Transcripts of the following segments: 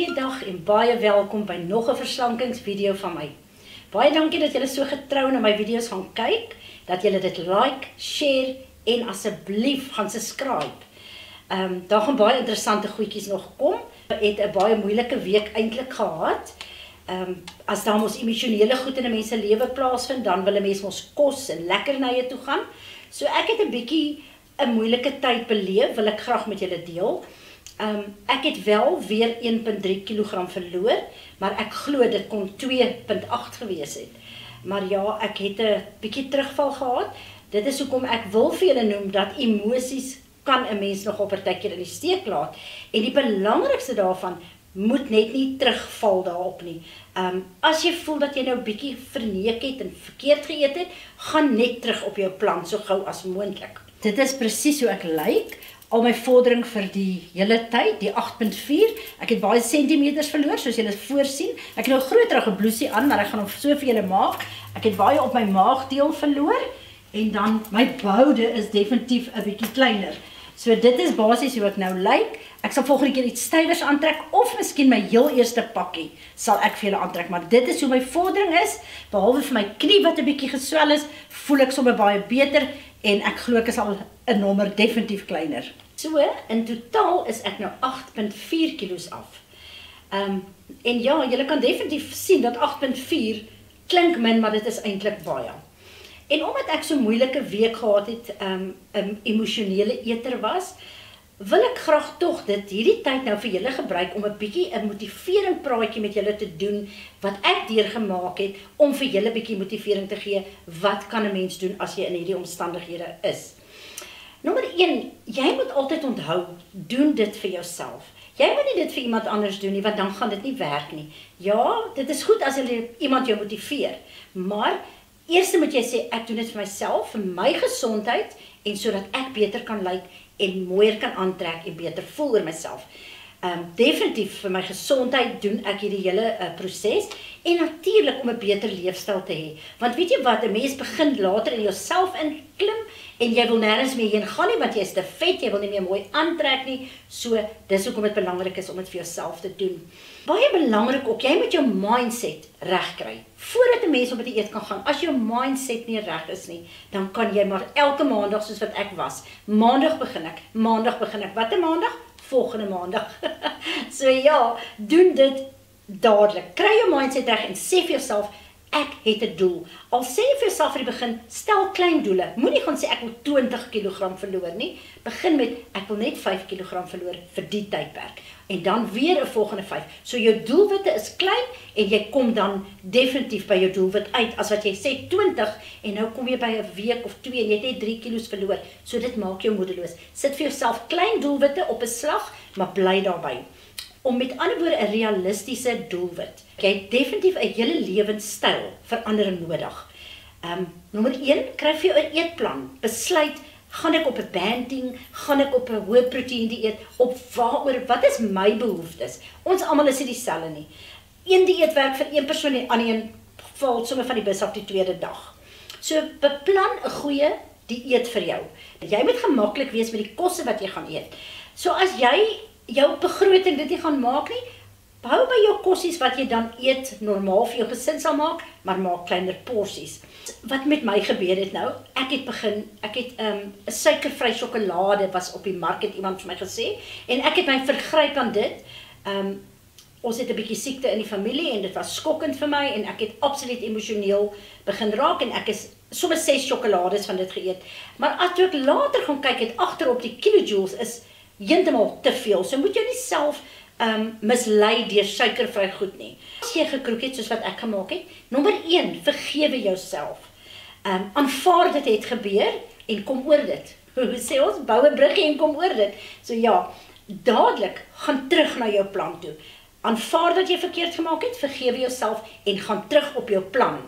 Goeiedag en baie welkom by nog 'n verslankingsvideo van my. Baie dankie dat julle so getrou na my video's gaan kyk, dat julle dit like, share en asseblief gaan subscribe. Daar gaan baie interessante goedjies nog kom. Ek het 'n baie moeilike week eintlik gehad. As daar mos emosionele goed in 'n mens se lewe plaasvind, dan wil 'n mens mos kos en lekkernye toe gaan. So ek het 'n bietjie 'n moeilike tyd beleef, wil ek graag met julle deel. Ek het wel weer 1,3 kg verloor, maar ek glo dit kon 2,8 gewees het. Maar ja, ek het 'n bietjie terugval gehad. Dit is hoekom ek wil vir julle noem dat emosies kan 'n mens nog op 'n tydjie in die steek laat. En die belangrikste daarvan moet net nie terugval daarop nie. As jy voel dat jy nou bietjie verneek het en verkeerd geëet het, gaan net terug op jou plan so gou as moontlik. Dit is presies hoe ek lyk. Al my vordering vir die hele tyd, die 8,4. Ek het baie sentimeters verloor, soos julle voorsien. Ek het nou 'n groterige blousie aan, maar ek gaan hom so vir julle maak. Ek het baie op my maagdeel verloor en dan my boude is definitief 'n bietjie kleiner. So dit is basies hoe ek nou lyk. Ek sal volgende keer iets stywers aantrek of miskien my heel eerste pakkie sal ek vir julle aantrek, maar dit is hoe my vordering is. Behalwe vir my knie wat 'n bietjie geswel is, voel ek sommer baie beter en ek glo ek is al 'n nommer definitief kleiner. So, in totaal is ek nou 8,4 kilos af. En ja, julle kan definitief sien dat 8,4 klink min, maar dit is eintlik baie. En omdat ek so moeilike week gehad het, 'n emosionele eter was, wil ek graag tog hierdie tyd nou vir julle gebruik om 'n bietjie 'n motivering praatjie met julle te doen wat ek deurgemaak het om vir julle bietjie motivering te gee. Wat kan 'n mens doen as jy in hierdie omstandighede is? Nommer 1, jy moet altyd onthou, doen dit vir jouself. Jy moet nie dit vir iemand anders doen nie, want dan gaan dit nie werk nie. Ja, dit is goed as iemand jou motiveer, maar eers moet jy sê, ek doen dit vir myself, vir my gesondheid, en sodat ek beter kan lyk en mooier kan aantrek en beter voel oor myself. Definitief vir my gesondheid doen ek hierdie hele proses, en natuurlik om 'n beter leefstyl te hê. Want weet jy wat, 'n mens begin later in jouself inklim, en jy wil nêrens meer heen gaan nie, want jy is te vet, jy wil nie meer mooi aantrek nie, so dis hoekom dit belangrik is om dit vir jouself te doen. Baie belangrik ook, jy moet jou mindset reg kry, voordat 'n mens op die dieet kan gaan. As jou mindset nie reg is nie, dan kan jy maar elke maandag, soos wat ek was, maandag begin ek, wat 'n maandag? Volgende maandag. So ja, doen dit dadelik. Kry jou mindset reg en sê vir jouself, ek het 'n doel. Al sê jy vir jouself aan die begin, stel klein doele. Moenie gaan sê ek wil 20 kg verloor nie. Begin met ek wil net 5 kg verloor vir die tydperk. En dan weer 'n volgende 5. So jou doelwitte is klein en jy kom dan definitief by jou doelwit uit. As wat jy sê 20 en nou kom jy by 'n week of 2 en jy het net 3 kilos verloor. So dit maak jou moedeloos. Sit vir jouself klein doelwitte op 'n slag, maar bly daarbey. Om met ander woorde 'n realistiese doelwit. Jy het definitief 'n hele lewenstyl verandering nodig. Nommer 1, kry vir jou 'n eetplan. Besluit, gaan ek op 'n banting, gaan ek op 'n hoë proteïen dieet, op waaroor, wat is my behoeftes? Ons almal is nie dieselfde nie. Een dieet werk vir een persoon en ander een val sommer van die bus af die tweede dag. So beplan 'n goeie dieet vir jou. Jy moet gemaklik wees met die kosse wat jy gaan eet. So as jy jou begroting dit nie gaan maak nie, hou by jou kossies wat jy dan eet normaal vir jou gesin sal maak, maar maak kleiner porsies. Wat met my gebeur het nou, ek het 'n suikervry sjokolade was op die mark, het iemand vir my gesê, en ek het my vergryp aan dit. Ons het 'n bietjie siekte in die familie en dit was skokkend vir my en ek het absoluut emosioneel begin raak en ek is sommer 6 sjokolades van dit geëet. Maar as ek later gaan kyk, het agterop die kilojoules is heeltemal te veel. So moet jy nie self mislei deur suikervry goed nie. As jy gekroek het soos wat ek gemaak het, nommer 1, vergewe jouself. Aanvaar dit het gebeur en kom oor dit. Hoe sê ons, bou 'n bruggie en kom oor dit. So ja, dadelik gaan terug na jou plan toe. Aanvaar dat jy verkeerd gemaak het, vergewe jouself en gaan terug op jou plan.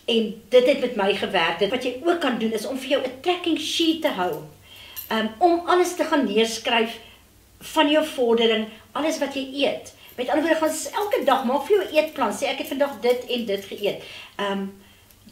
En dit het met my gewerk. Dit wat jy ook kan doen is om vir jou 'n tracking sheet te hou. Om alles te gaan neerskryf van jou vordering, alles wat jy eet. Met ander woorde, gaan elke dag maak vir jou 'n eetplan, sê ek het vandag dit en dit geëet.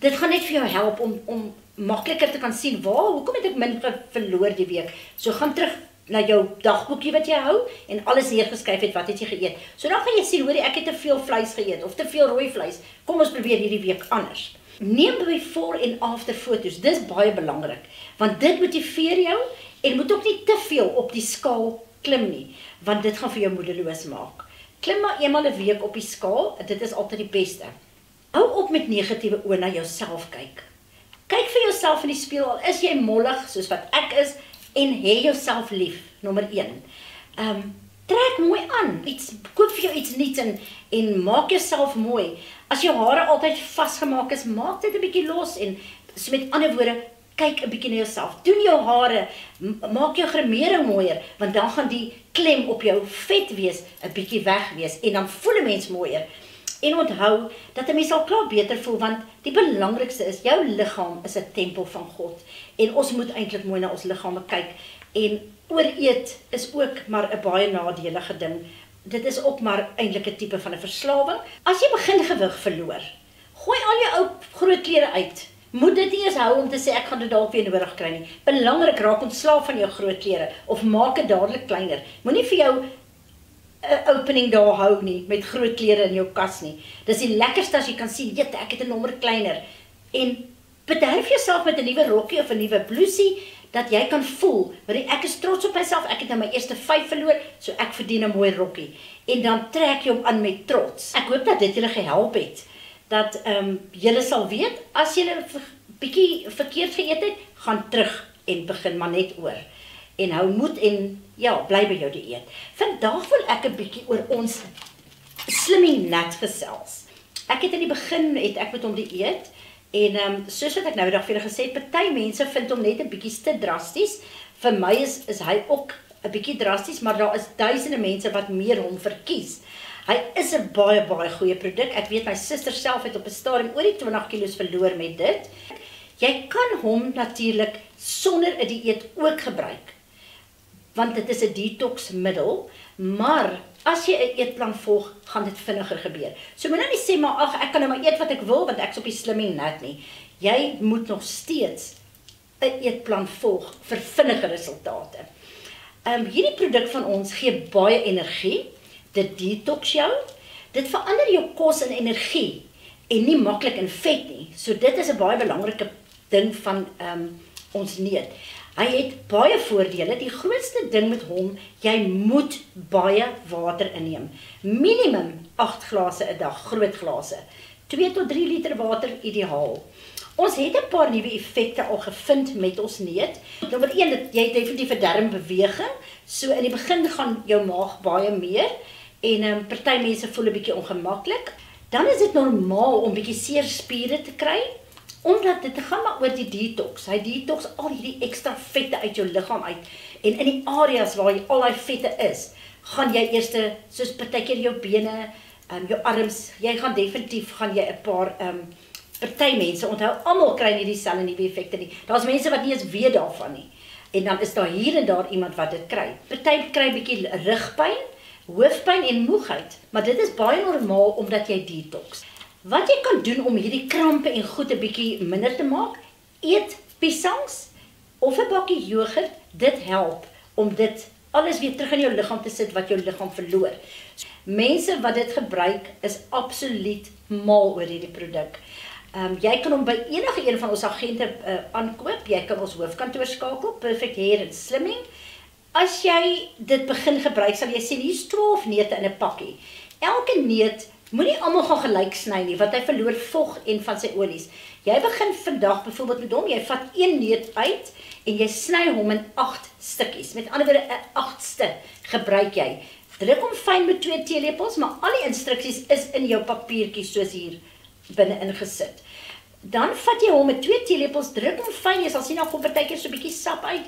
Dit gaan net vir jou help om makliker te kan sien, hoekom het ek min verloor die week? So gaan terug na jou dagboekie wat jy hou en alles neergeskryf het wat het jy geëet. So dan gaan jy sien, hoorie, ek het te veel vleis geëet of te veel rooi vleis. Kom ons probeer hierdie week anders. Neem before en after foto's. Dis baie belangrik, want dit motiveer jou en moet ook nie te veel op die skaal klim nie, want dit gaan vir jou moedeloos maak. Klim maar eenmal 'n week op die skaal, dit is altyd die beste. Hou op met negatiewe oë na jouself kyk. Kyk vir jouself in die spieël, al is jy mollig soos wat ek is, en hê jouself lief, nommer 1. Trek mooi aan, koop vir jou iets nuuts en maak jouself mooi. As jou hare altyd vasgemaak is, maak dit 'n bietjie los en so met ander woorde, kyk 'n bietjie na jouself. Doen jou hare, maak jou grimering mooier, want dan gaan die klem op jou vet wees 'n bietjie weg wees en dan voel 'n mens mooier. En onthou dat 'n mens al klaar beter voel, want die belangrikste is, jou liggaam is 'n tempel van God. En ons moet eintlik mooi na ons liggame kyk. En ooreet is ook maar 'n baie nadelige ding. Dit is ook maar eintlik 'n tipe van 'n verslawing. As jy begin gewig verloor, gooi al jou ou groot klere uit. Moet dit nie eens hou om te sê ek gaan dit dalk weer nodig kry nie. Belangrik, raak ontslaaf van jou groot klere of maak dit dadelik kleiner. Moenie vir jou 'n opening daar hou nie met groot klere in jou kas nie. Dis die lekkerste as jy kan sien, jette, ek het 'n nommer kleiner. En bederf jouself met 'n nuwe rokkie of 'n nuwe blousie dat jy kan voel, maar ek is trots op myself, ek het nou my eerste 5 verloor, so ek verdien 'n mooi rokkie. En dan trek jy hom aan met trots. Ek hoop dat dit julle gehelp het. Dat julle sal weet, as julle bietjie verkeerd geëet het, gaan terug en begin maar net oor. En hou moed en ja, bly by jou dieet. Vandag wil ek 'n bietjie oor ons Slimming Nut gesels. Ek het in die begin, ek met hom dieet, en soos wat ek nou dag vir julle gesê het, party mense vind hom net 'n bietjie te drasties. Vir my is hy ook 'n bietjie drasties, maar daar is duisende mense wat meer hom verkies. Hy is 'n baie goeie produk. Ek weet my suster self het op 'n stadium oor die 20 kilos verloor met dit. Jy kan hom natuurlik sonder 'n dieet ook gebruik, want dit is 'n detoxmiddel, maar as jy 'n eetplan volg, gaan dit vinniger gebeur. So moet nou nie sê maar ag, ek kan nou maar eet wat ek wil want ek's op die Slimming Nut nie. Jy moet nog steeds 'n eetplan volg vir vinniger resultate. Hierdie produk van ons gee baie energie. Dit detox jou, dit verander jou kos in energie en nie maklik in vet nie. So dit is 'n baie belangrike ding van ons neut. Hy het baie voordele. Die grootste ding met hom, jy moet baie water inneem. Minimum 8 glase 'n dag, groot glase. 2 tot 3 liter water ideaal. Ons het 'n paar nuwe effekte al gevind met ons neut. Nommer 1, jy het definitief 'n darmbeweging. So in die begin gaan jou maag baie meer en party mense voel 'n bietjie ongemaklik. Dan is dit normaal om bietjie seer spiere te kry, omdat dit gaan maar oor die detox. Hy detox al hierdie ekstra vette uit jou liggaam uit. En in die areas waar jy al daai vette is, gaan jy eers soos partykeer jou bene, jou arms, jy gaan definitief 'n paar party mense, onthou, almal kry nie dieselfde nuwe effekte nie. Daar's mense wat nie eens weet daarvan nie. En dan is daar hier en daar iemand wat dit kry. Party kry bietjie rugpyn, hoofpyn en moegheid, maar dit is baie normaal omdat jy detox. Wat jy kan doen om hierdie krampe en goed 'n bietjie minder te maak, eet piesangs of 'n bakkie jogurt, dit help om dit alles weer terug in jou liggaam te sit wat jou liggaam verloor. Mense wat dit gebruik is absoluut mal oor hierdie produk. Jy kan hom by enige een van ons agente aankoop. Jy kan ons hoofkantoor skakel, Perfect Hair en Slimming. As jy dit begin gebruik, sal jy sien hier's 12 neute in 'n pakkie. Elke neut moenie almal gaan gelyk sny nie, want hy verloor vog en van sy olies. Jy begin vandag byvoorbeeld met hom, jy vat 1 neut uit en jy sny hom in 8 stukkies. Met ander woorde, 'n 8ste gebruik jy. Druk hom fyn met 2 teelepels, maar al die instruksies is in jou papiertjie soos hier binne ingesit. Dan vat jy hom met 2 teelepels, druk hom fyn, jy sal sien dan kom partykeer so 'n bietjie sap uit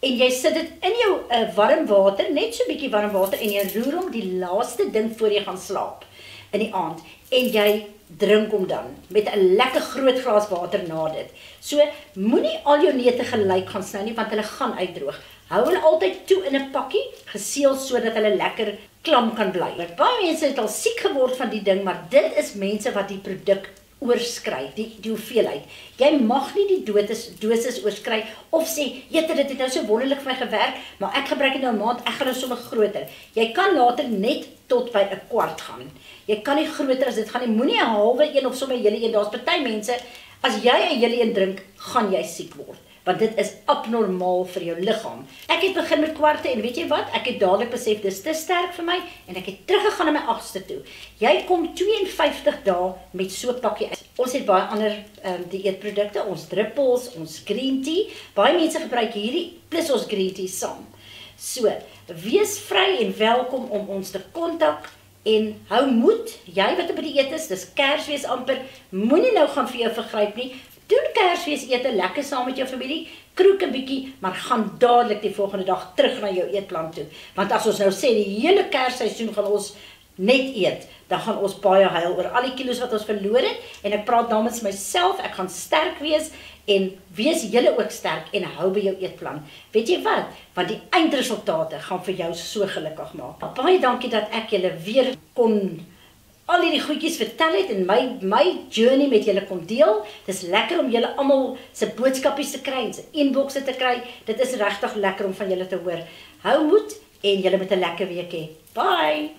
en jy sit dit in jou warm water, net so 'n bietjie warm water en jy roer hom die laaste ding voor jy gaan slaap in die aand en jy drink hom dan met 'n lekker groot glas water na dit. So moenie al jou neute gelyk gaan sny nie want hulle gaan uitdroog. Hou hulle altyd toe in 'n pakkie, geseël sodat hulle lekker klam kan bly. Baie mense het al siek geword van die ding, maar dit is mense wat die produk oorskry, die hoeveelheid. Jy mag nie die dosis oorskry of sê, jette, dit het nou so wonderlik vir my gewerk, maar ek gebruik dit nou 'n maand, ek gaan nou sommer groter. Jy kan later net tot by 'n kwart gaan. Jy kan nie groter as dit gaan nie, moenie 'n halwe een of sommer 'n hele een, daar's party mense, as jy 'n hele een drink, gaan jy siek word. Want dit is abnormaal vir jou liggaam. Ek het begin met kwarte en weet jy wat? Ek het dadelik besef dis te sterk vir my en ek het teruggegaan na my 8ste toe. Jy kom 52 dae met so 'n pakkie uit. Ons het baie ander dieetprodukte, ons druppels, ons green tea. Baie mense gebruik hierdie plus ons green tea saam. So, wees vry en welkom om ons te kontak. En hou moed, jy wat op die dieet is, dis Kersfees amper, moenie nou gaan vir jou vergryp nie. Doen Kersfees ete lekker saam met jou familie, kroek 'n bietjie, maar gaan dadelik die volgende dag terug na jou eetplan toe. Want as ons nou sê die hele Kersseisoen gaan ons net eet, dan gaan ons baie huil oor al die kilos wat ons verloor het. En ek praat namens myself, ek gaan sterk wees en wees julle ook sterk en hou by jou eetplan. Weet jy wat? Want die eindresultate gaan vir jou so gelukkig maak. Baie dankie dat ek julle weer kon al hierdie goedjies vertel het en my journey met julle kon deel. Dis lekker om julle almal se boodskapies te kry en se inboxe te kry. Dit is regtig lekker om van julle te hoor. Hou moed en julle moet 'n lekker week hê. Bye.